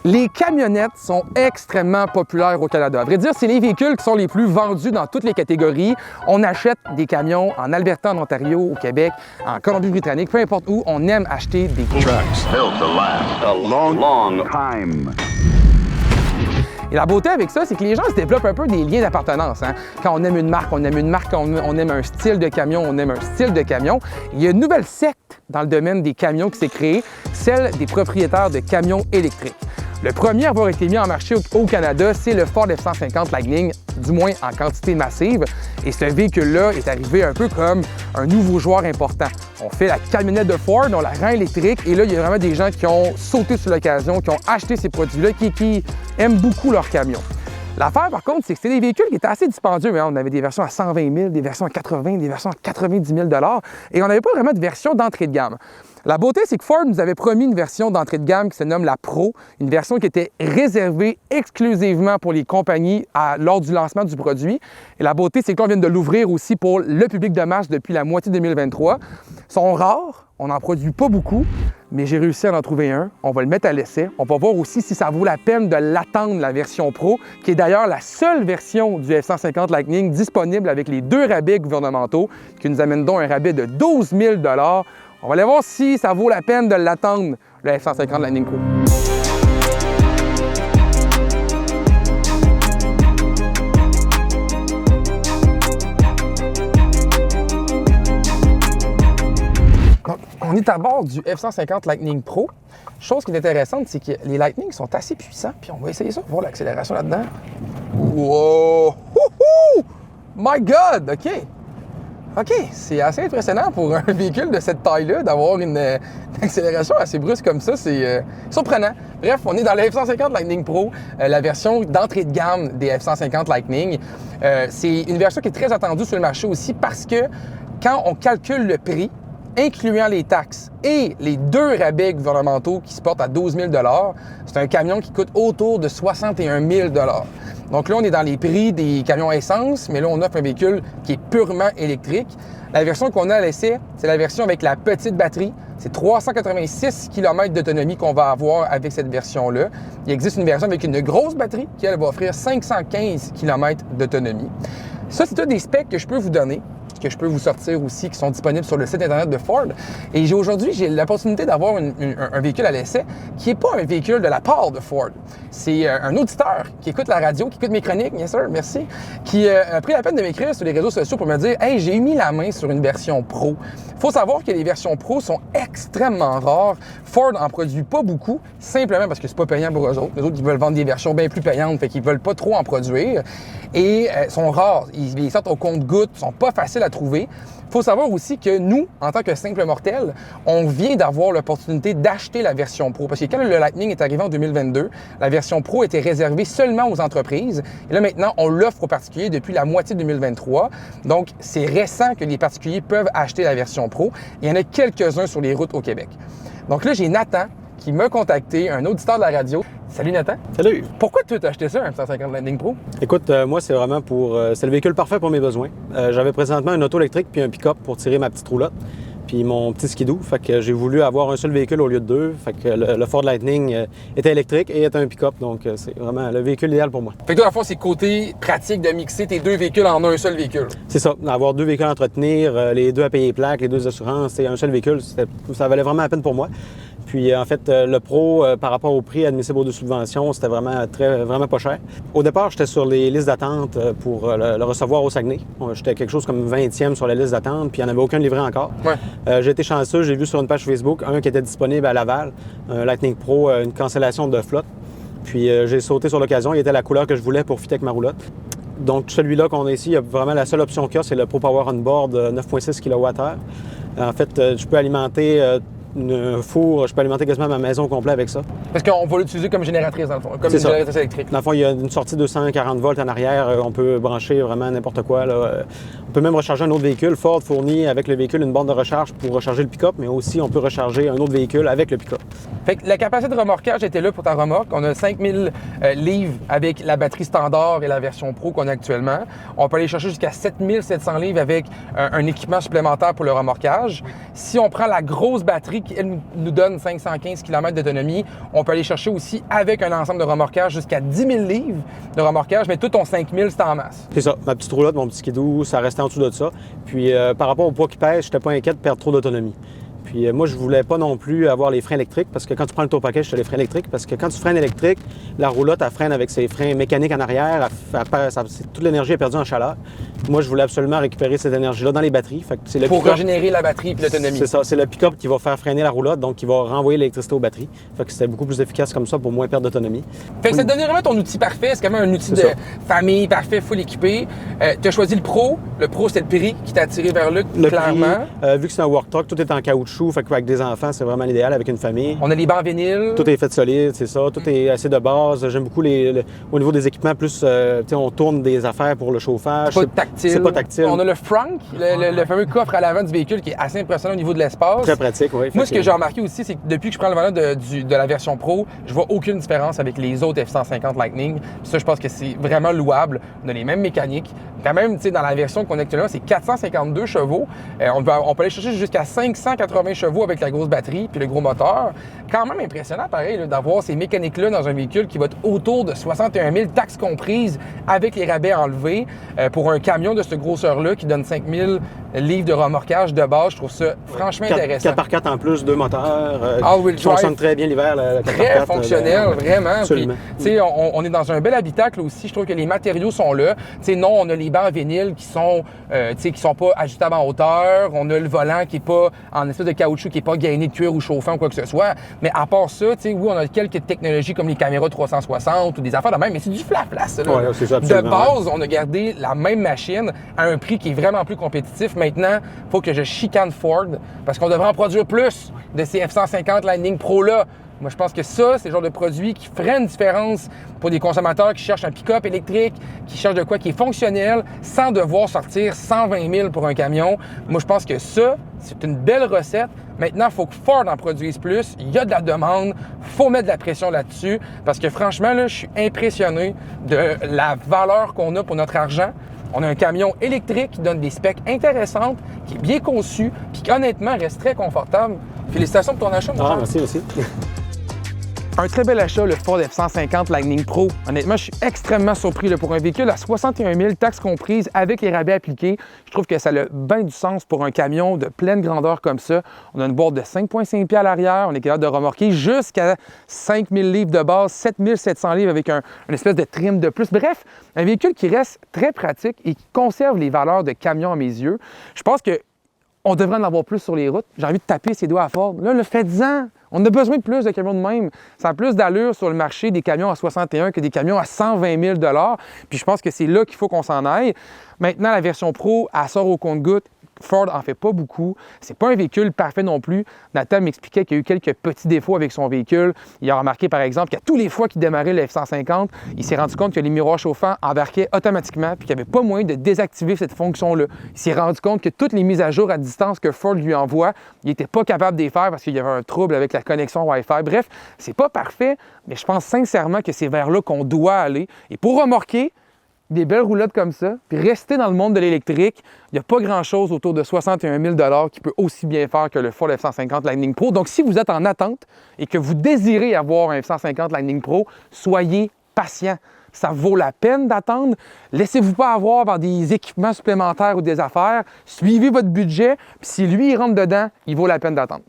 Les camionnettes sont extrêmement populaires au Canada. À vrai dire, c'est les véhicules qui sont les plus vendus dans toutes les catégories. On achète des camions en Alberta, en Ontario, au Québec, en Colombie-Britannique, peu importe où, on aime acheter des trucks. Built to last a long time. Et la beauté avec ça, c'est que les gens se développent un peu des liens d'appartenance. Hein? Quand on aime une marque, on aime un style de camion, on aime un style de camion. Il y a une nouvelle secte dans le domaine des camions qui s'est créée, celle des propriétaires de camions électriques. Le premier à avoir été mis en marché au Canada, c'est le Ford F-150 Lightning, du moins en quantité massive. Et ce véhicule-là est arrivé un peu comme un nouveau joueur important. On fait la camionnette de Ford, on la rend électrique, et là, il y a vraiment des gens qui ont sauté sur l'occasion, qui ont acheté ces produits-là, qui aiment beaucoup leur camion. L'affaire, par contre, c'est que c'était des véhicules qui étaient assez dispendieux. Hein? On avait des versions à 120 000, des versions à 80 des versions à 90 000 et on n'avait pas vraiment de version d'entrée de gamme. La beauté, c'est que Ford nous avait promis une version d'entrée de gamme qui se nomme la Pro, une version qui était réservée exclusivement pour les compagnies lors du lancement du produit. Et la beauté, c'est qu'on vient de l'ouvrir aussi pour le public de masse depuis la moitié 2023. Ils sont rares, on n'en produit pas beaucoup, mais j'ai réussi à en trouver un. On va le mettre à l'essai. On va voir aussi si ça vaut la peine de l'attendre, la version Pro, qui est d'ailleurs la seule version du F-150 Lightning disponible avec les 2 rabais gouvernementaux, qui nous amènent donc un rabais de 12 000 $. On va aller voir si ça vaut la peine de l'attendre, le F-150 Lightning Pro. Donc, on est à bord du F-150 Lightning Pro. Chose qui est intéressante, c'est que les Lightning sont assez puissants. Puis on va essayer ça, voir l'accélération là-dedans. Wow! Wouhou! My God! OK! OK, c'est assez impressionnant pour un véhicule de cette taille-là d'avoir une accélération assez brusque comme ça. C'est surprenant. Bref, on est dans le F-150 Lightning Pro, la version d'entrée de gamme des F-150 Lightning. C'est une version qui est très attendue sur le marché aussi parce que quand on calcule le prix, incluant les taxes et les 2 rabais gouvernementaux qui se portent à 12 000 $, c'est un camion qui coûte autour de 61 000 $. Donc là, on est dans les prix des camions essence, mais là, on offre un véhicule qui est purement électrique. La version qu'on a à l'essai, c'est la version avec la petite batterie. C'est 386 km d'autonomie qu'on va avoir avec cette version-là. Il existe une version avec une grosse batterie qui, elle, va offrir 515 km d'autonomie. Ça, c'est tous des specs que je peux vous donner, que je peux vous sortir aussi, qui sont disponibles sur le site Internet de Ford. Et aujourd'hui, j'ai l'opportunité d'avoir un véhicule à l'essai qui n'est pas un véhicule de la part de Ford. C'est un auditeur qui écoute la radio, qui écoute mes chroniques, bien sûr, merci, qui a pris la peine de m'écrire sur les réseaux sociaux pour me dire « Hey, j'ai mis la main sur une version Pro. » Il faut savoir que les versions Pro sont extrêmement rares. Ford n'en produit pas beaucoup, simplement parce que c'est pas payant pour eux autres. Les autres, ils veulent vendre des versions bien plus payantes, fait qu'ils veulent pas trop en produire. Et sont rares. Ils sortent au compte-gouttes, sont pas faciles à trouver. Il faut savoir aussi que nous, en tant que simple mortel, on vient d'avoir l'opportunité d'acheter la version Pro. Parce que quand le Lightning est arrivé en 2022, la version Pro était réservée seulement aux entreprises. Et là, maintenant, on l'offre aux particuliers depuis la moitié de 2023. Donc, c'est récent que les particuliers peuvent acheter la version Pro. Il y en a quelques-uns sur les routes au Québec. Donc là, j'ai Nathan qui m'a contacté, un auditeur de la radio. Salut Nathan. Salut. Pourquoi tu as acheté ça, un F-150 Lightning Pro? Écoute, moi, c'est vraiment c'est le véhicule parfait pour mes besoins. J'avais présentement une auto électrique puis un pick-up pour tirer ma petite roulotte. Puis mon petit skidoo, fait que j'ai voulu avoir un seul véhicule au lieu de 2. Fait que le Ford Lightning était électrique et était un pick-up, donc c'est vraiment le véhicule idéal pour moi. Fait que toi, à la fois, c'est côté pratique de mixer tes 2 véhicules en un seul véhicule. C'est ça, avoir 2 véhicules à entretenir, les 2 à payer les plaques, les 2 assurances, c'est un seul véhicule, ça valait vraiment la peine pour moi. Puis en fait, le Pro, par rapport au prix admissible aux 2 subventions, c'était vraiment pas cher. Au départ, j'étais sur les listes d'attente pour le recevoir au Saguenay. J'étais quelque chose comme 20e sur la liste d'attente, puis il n'y en avait aucun livré encore. Ouais. J'ai été chanceux, j'ai vu sur une page Facebook un qui était disponible à Laval, un Lightning Pro, une cancellation de flotte. Puis j'ai sauté sur l'occasion, il était la couleur que je voulais pour fitter avec ma roulotte. Donc celui-là qu'on a ici, il y a vraiment la seule option qu'il y a, c'est le Pro Power On Board 9.6 kWh. En fait, je peux alimenter un four, je peux alimenter quasiment ma maison au complet avec ça. Parce qu'on va l'utiliser comme génératrice, dans le fond, comme une génératrice électrique. Dans le fond, il y a une sortie de 240 volts en arrière. On peut brancher vraiment n'importe quoi, là. On peut même recharger un autre véhicule. Ford fournit avec le véhicule une borne de recharge pour recharger le pick-up, mais aussi on peut recharger un autre véhicule avec le pick-up. Fait que la capacité de remorquage était là pour ta remorque. On a 5000 livres avec la batterie standard et la version Pro qu'on a actuellement. On peut aller chercher jusqu'à 7700 livres avec un équipement supplémentaire pour le remorquage. Si on prend la grosse batterie, batterie qui, elle, nous donne 515 km d'autonomie. On peut aller chercher aussi avec un ensemble de remorquage jusqu'à 10 000 livres de remorquage, mais tout ton 5000, c'est en masse. C'est ça. Ma petite roulotte, mon petit skidoo, ça restait en dessous de ça. Puis par rapport au poids qui pèse, je n'étais pas inquiet de perdre trop d'autonomie. Puis moi, je voulais pas non plus avoir les freins électriques parce que quand tu prends le tour package, tu as les freins électriques parce que quand tu freines électrique, la roulotte, elle freine avec ses freins mécaniques en arrière. Toute l'énergie est perdue en chaleur. Moi, je voulais absolument récupérer cette énergie-là dans les batteries. Fait que c'est le pour régénérer la batterie et l'autonomie. C'est ça. C'est le pick-up qui va faire freiner la roulotte, donc qui va renvoyer l'électricité aux batteries. Fait que c'était beaucoup plus efficace comme ça pour moins perdre d'autonomie. Fait que ça te donne vraiment ton outil parfait. C'est quand même un outil de famille parfait, full équipé. Tu as choisi le Pro. Le Pro, c'est le prix qui t'a attiré vers là, clairement. Vu que c'est un work truck, tout est en caoutchouc. Fait qu'avec des enfants, c'est vraiment l'idéal avec une famille. On a les bancs vinyles. Tout est fait solide, c'est ça. Tout est assez de base. J'aime beaucoup au niveau des équipements, plus on tourne des affaires pour le chauffage. C'est pas tactile. C'est pas tactile. On a le frunk, le fameux coffre à l'avant du véhicule qui est assez impressionnant au niveau de l'espace. Très pratique, oui. Moi, ce que j'ai remarqué aussi, c'est que depuis que je prends le volant de la version Pro, je vois aucune différence avec les autres F-150 Lightning. Puis ça, je pense que c'est vraiment louable. On a les mêmes mécaniques. Quand même, tu sais, dans la version qu'on a actuellement, c'est 452 chevaux. On peut aller chercher jusqu'à 580 chevaux avec la grosse batterie puis le gros moteur. Quand même impressionnant, pareil, d'avoir ces mécaniques-là dans un véhicule qui va être autour de 61 000 taxes comprises avec les rabais enlevés pour un camion de cette grosseur-là qui donne 5 000 livres de remorquage de base. Je trouve ça franchement intéressant. 4x4 en plus, 2 moteurs. All-wheel qui drive. fonctionne très bien l'hiver. Très fonctionnel, vraiment. Absolument. Puis, on est dans un bel habitacle aussi. Je trouve que les matériaux sont là. T'sais, non, on a les bancs vinyles qui sont pas ajustables en hauteur. On a le volant qui n'est pas en espèce de caoutchouc, qui n'est pas gainé de cuir ou chauffant ou quoi que ce soit. Mais à part ça, oui, on a quelques technologies comme les caméras 360 ou des affaires de même, mais c'est du flafla, ça. Ouais, c'est ça, de base, on a gardé la même machine à un prix qui est vraiment plus compétitif. Maintenant, il faut que je chicane Ford parce qu'on devrait en produire plus de ces F-150 Lightning Pro-là. Moi, je pense que ça, c'est le genre de produit qui ferait une différence pour des consommateurs qui cherchent un pick-up électrique, qui cherchent de quoi qui est fonctionnel, sans devoir sortir 120 000 pour un camion. Moi, je pense que ça, c'est une belle recette. Maintenant, il faut que Ford en produise plus. Il y a de la demande. Il faut mettre de la pression là-dessus. Parce que franchement, là, je suis impressionné de la valeur qu'on a pour notre argent. On a un camion électrique qui donne des specs intéressantes, qui est bien conçu, puis qui honnêtement reste très confortable. Félicitations pour ton achat, mon cher. Merci. Un très bel achat, le Ford F-150 Lightning Pro. Honnêtement, je suis extrêmement surpris. Pour un véhicule à 61 000, taxes comprises, avec les rabais appliqués, je trouve que ça a bien du sens pour un camion de pleine grandeur comme ça. On a une boîte de 5,5 pieds à l'arrière. On est capable de remorquer jusqu'à 5 000 livres de base, 7 700 livres avec une espèce de trim de plus. Bref, un véhicule qui reste très pratique et qui conserve les valeurs de camion à mes yeux. Je pense qu'on devrait en avoir plus sur les routes. J'ai envie de taper ses doigts à Ford. Là, le faites-en! On a besoin de plus de camions de même. Ça a plus d'allure sur le marché des camions à 61 que des camions à 120 000 $. Puis je pense que c'est là qu'il faut qu'on s'en aille. Maintenant, la version Pro, elle sort au compte-gouttes. Ford en fait pas beaucoup. C'est pas un véhicule parfait non plus. Nathan m'expliquait qu'il y a eu quelques petits défauts avec son véhicule. Il a remarqué, par exemple, qu'à tous les fois qu'il démarrait le F-150, il s'est rendu compte que les miroirs chauffants embarquaient automatiquement puis qu'il n'y avait pas moyen de désactiver cette fonction-là. Il s'est rendu compte que toutes les mises à jour à distance que Ford lui envoie, il n'était pas capable de les faire parce qu'il y avait un trouble avec la connexion Wi-Fi. Bref, c'est pas parfait, mais je pense sincèrement que c'est vers là qu'on doit aller. Et pour remorquer des belles roulottes comme ça, puis rester dans le monde de l'électrique, il n'y a pas grand-chose autour de 61 000 $ qui peut aussi bien faire que le Ford F-150 Lightning Pro. Donc, si vous êtes en attente et que vous désirez avoir un F-150 Lightning Pro, soyez patient. Ça vaut la peine d'attendre. Laissez-vous pas avoir par des équipements supplémentaires ou des affaires. Suivez votre budget, puis si lui, il rentre dedans, il vaut la peine d'attendre.